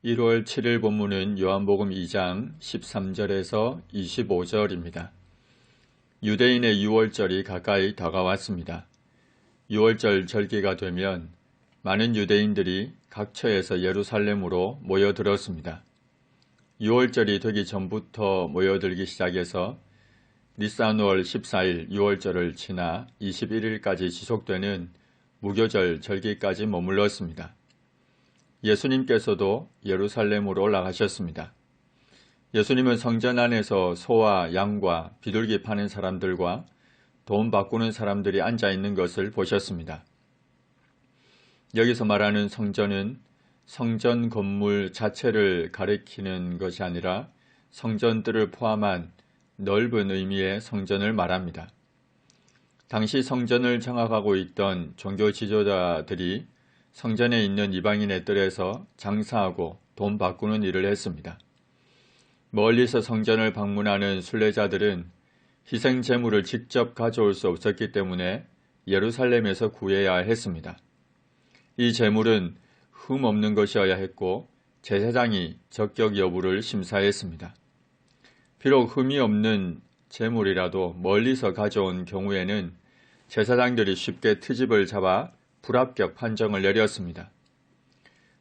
1월 7일 본문은 요한복음 2장 13절에서 25절입니다. 유대인의 유월절이 가까이 다가왔습니다. 유월절 절기가 되면 많은 유대인들이 각처에서 예루살렘으로 모여들었습니다. 유월절이 되기 전부터 모여들기 시작해서 니산월 14일 유월절을 지나 21일까지 지속되는 무교절 절기까지 머물렀습니다. 예수님께서도 예루살렘으로 올라가셨습니다. 예수님은 성전 안에서 소와 양과 비둘기 파는 사람들과 돈 바꾸는 사람들이 앉아 있는 것을 보셨습니다. 여기서 말하는 성전은 성전 건물 자체를 가리키는 것이 아니라 성전들을 포함한 넓은 의미의 성전을 말합니다. 당시 성전을 장악하고 있던 종교 지도자들이 성전에 있는 이방인의 뜰에서 장사하고 돈 바꾸는 일을 했습니다. 멀리서 성전을 방문하는 순례자들은 희생 제물을 직접 가져올 수 없었기 때문에 예루살렘에서 구해야 했습니다. 이 제물은 흠 없는 것이어야 했고 제사장이 적격 여부를 심사했습니다. 비록 흠이 없는 제물이라도 멀리서 가져온 경우에는 제사장들이 쉽게 트집을 잡아 불합격 판정을 내렸습니다.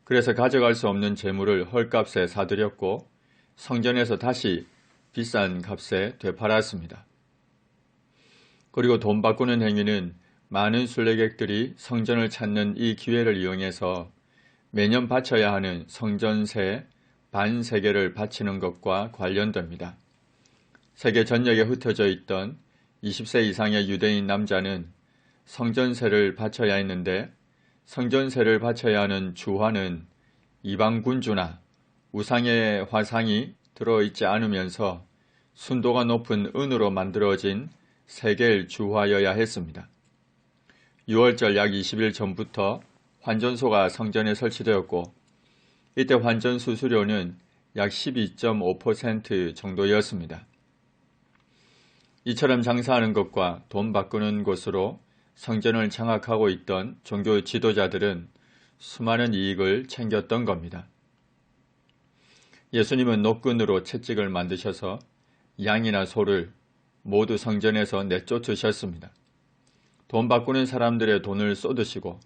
그래서 가져갈 수 없는 제물을 헐값에 사들였고 성전에서 다시 비싼 값에 되팔았습니다. 그리고 돈 바꾸는 행위는 많은 순례객들이 성전을 찾는 이 기회를 이용해서 매년 바쳐야 하는 성전세 반세겔을 바치는 것과 관련됩니다. 세계 전역에 흩어져 있던 20세 이상의 유대인 남자는 성전세를 바쳐야 했는데 성전세를 바쳐야 하는 주화는 이방 군주나 우상의 화상이 들어있지 않으면서 순도가 높은 은으로 만들어진 세겔 주화여야 했습니다. 6월절 약 20일 전부터 환전소가 성전에 설치되었고 이때 환전 수수료는 약 12.5% 정도였습니다. 이처럼 장사하는 것과 돈 바꾸는 곳으로 성전을 장악하고 있던 종교 지도자들은 수많은 이익을 챙겼던 겁니다. 예수님은 노끈으로 채찍을 만드셔서 양이나 소를 모두 성전에서 내쫓으셨습니다. 돈 바꾸는 사람들의 돈을 쏟으시고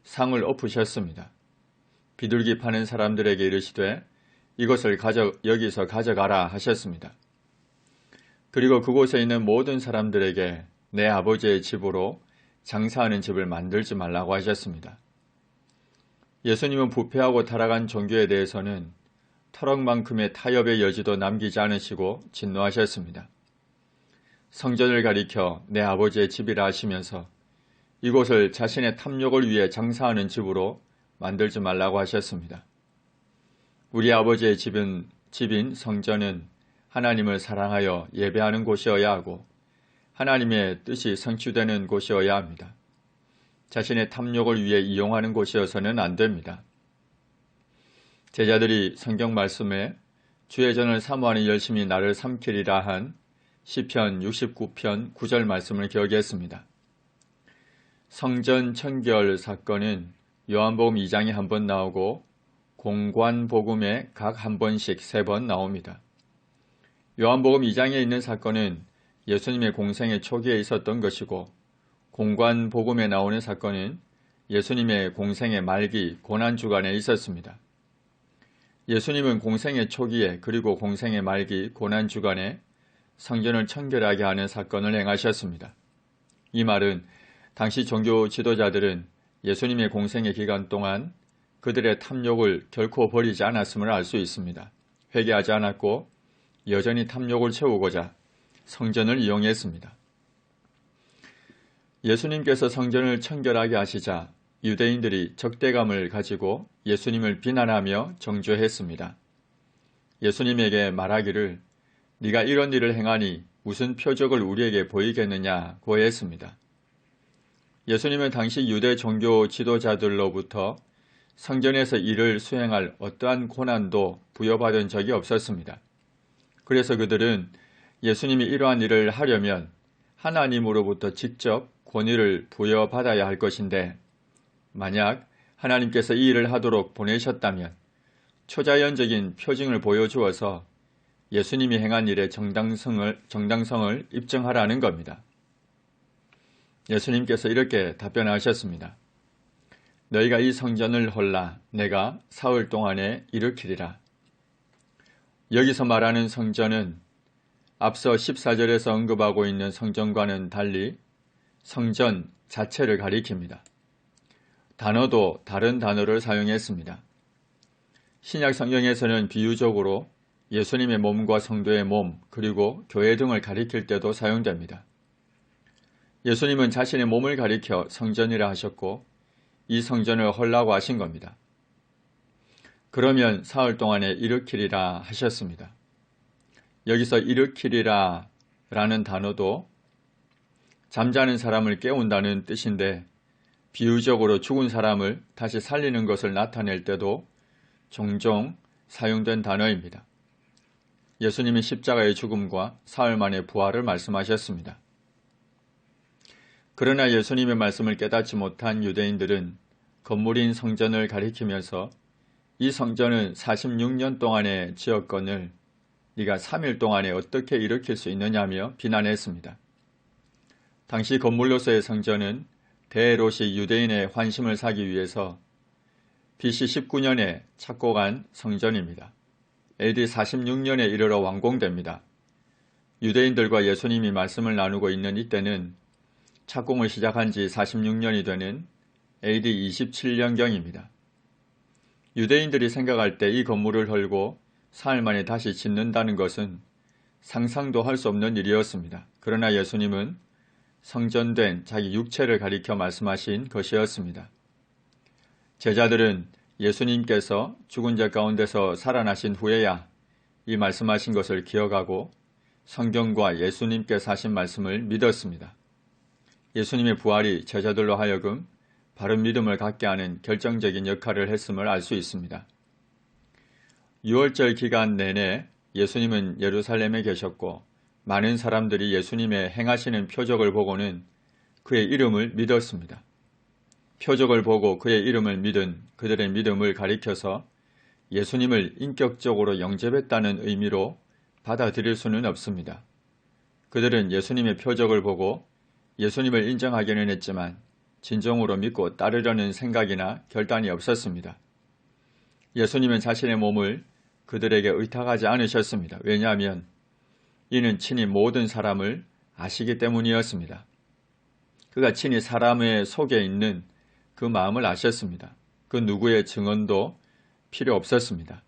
상을 엎으셨습니다. 비둘기 파는 사람들에게 이르시되 이것을 여기서 가져가라 하셨습니다. 그리고 그곳에 있는 모든 사람들에게 내 아버지의 집으로 장사하는 집을 만들지 말라고 하셨습니다. 예수님은 부패하고 타락한 종교에 대해서는 터럭만큼의 타협의 여지도 남기지 않으시고 진노하셨습니다. 성전을 가리켜 내 아버지의 집이라 하시면서 이곳을 자신의 탐욕을 위해 장사하는 집으로 만들지 말라고 하셨습니다. 우리 아버지의 집인 성전은 하나님을 사랑하여 예배하는 곳이어야 하고 하나님의 뜻이 성취되는 곳이어야 합니다. 자신의 탐욕을 위해 이용하는 곳이어서는 안 됩니다. 제자들이 성경 말씀에 주의 전을 사모하는 열심히 나를 삼키리라 한 시편 69편 9절 말씀을 기억했습니다. 성전 청결 사건은 요한복음 2장에 한 번 나오고 공관복음에 각 한 번씩 3번 나옵니다. 요한복음 2장에 있는 사건은 예수님의 공생의 초기에 있었던 것이고 공관복음에 나오는 사건은 예수님의 공생의 말기 고난주간에 있었습니다. 예수님은 공생의 초기에 그리고 공생의 말기 고난주간에 성전을 청결하게 하는 사건을 행하셨습니다. 이 말은 당시 종교 지도자들은 예수님의 공생의 기간 동안 그들의 탐욕을 결코 버리지 않았음을 알 수 있습니다. 회개하지 않았고 여전히 탐욕을 채우고자 성전을 이용했습니다. 예수님께서 성전을 청결하게 하시자 유대인들이 적대감을 가지고 예수님을 비난하며 정죄했습니다. 예수님에게 말하기를 네가 이런 일을 행하니 무슨 표적을 우리에게 보이겠느냐고 했습니다. 예수님은 당시 유대 종교 지도자들로부터 성전에서 일을 수행할 어떠한 고난도 부여받은 적이 없었습니다. 그래서 그들은 예수님이 이러한 일을 하려면 하나님으로부터 직접 권위를 부여받아야 할 것인데 만약 하나님께서 이 일을 하도록 보내셨다면 초자연적인 표징을 보여주어서 예수님이 행한 일의 정당성을 입증하라는 겁니다. 예수님께서 이렇게 답변하셨습니다. 너희가 이 성전을 헐라 내가 사흘 동안에 일으키리라. 여기서 말하는 성전은 앞서 14절에서 언급하고 있는 성전과는 달리 성전 자체를 가리킵니다. 단어도 다른 단어를 사용했습니다. 신약 성경에서는 비유적으로 예수님의 몸과 성도의 몸 그리고 교회 등을 가리킬 때도 사용됩니다. 예수님은 자신의 몸을 가리켜 성전이라 하셨고 이 성전을 헐라고 하신 겁니다. 그러면 사흘 동안에 일으키리라 하셨습니다. 여기서 일으키리라 라는 단어도 잠자는 사람을 깨운다는 뜻인데 비유적으로 죽은 사람을 다시 살리는 것을 나타낼 때도 종종 사용된 단어입니다. 예수님이 십자가의 죽음과 사흘 만의 부활을 말씀하셨습니다. 그러나 예수님의 말씀을 깨닫지 못한 유대인들은 건물인 성전을 가리키면서 이 성전은 46년 동안의 지었건을 네가 3일 동안에 어떻게 일으킬 수 있느냐며 비난했습니다. 당시 건물로서의 성전은 대헤롯이 유대인의 환심을 사기 위해서 BC 19년에 착고한 성전입니다. AD 46년에 이르러 완공됩니다. 유대인들과 예수님이 말씀을 나누고 있는 이때는 착공을 시작한 지 46년이 되는 AD 27년경입니다. 유대인들이 생각할 때 이 건물을 헐고 사흘 만에 다시 짓는다는 것은 상상도 할 수 없는 일이었습니다. 그러나 예수님은 성전된 자기 육체를 가리켜 말씀하신 것이었습니다. 제자들은 예수님께서 죽은 자 가운데서 살아나신 후에야 이 말씀하신 것을 기억하고 성경과 예수님께서 하신 말씀을 믿었습니다. 예수님의 부활이 제자들로 하여금 바른 믿음을 갖게 하는 결정적인 역할을 했음을 알 수 있습니다. 6월절 기간 내내 예수님은 예루살렘에 계셨고 많은 사람들이 예수님의 행하시는 표적을 보고는 그의 이름을 믿었습니다. 표적을 보고 그의 이름을 믿은 그들의 믿음을 가리켜서 예수님을 인격적으로 영접했다는 의미로 받아들일 수는 없습니다. 그들은 예수님의 표적을 보고 예수님을 인정하기는 했지만 진정으로 믿고 따르려는 생각이나 결단이 없었습니다. 예수님은 자신의 몸을 그들에게 의탁하지 않으셨습니다. 왜냐하면 이는 친히 모든 사람을 아시기 때문이었습니다. 그가 친히 사람의 속에 있는 그 마음을 아셨습니다. 그 누구의 증언도 필요 없었습니다.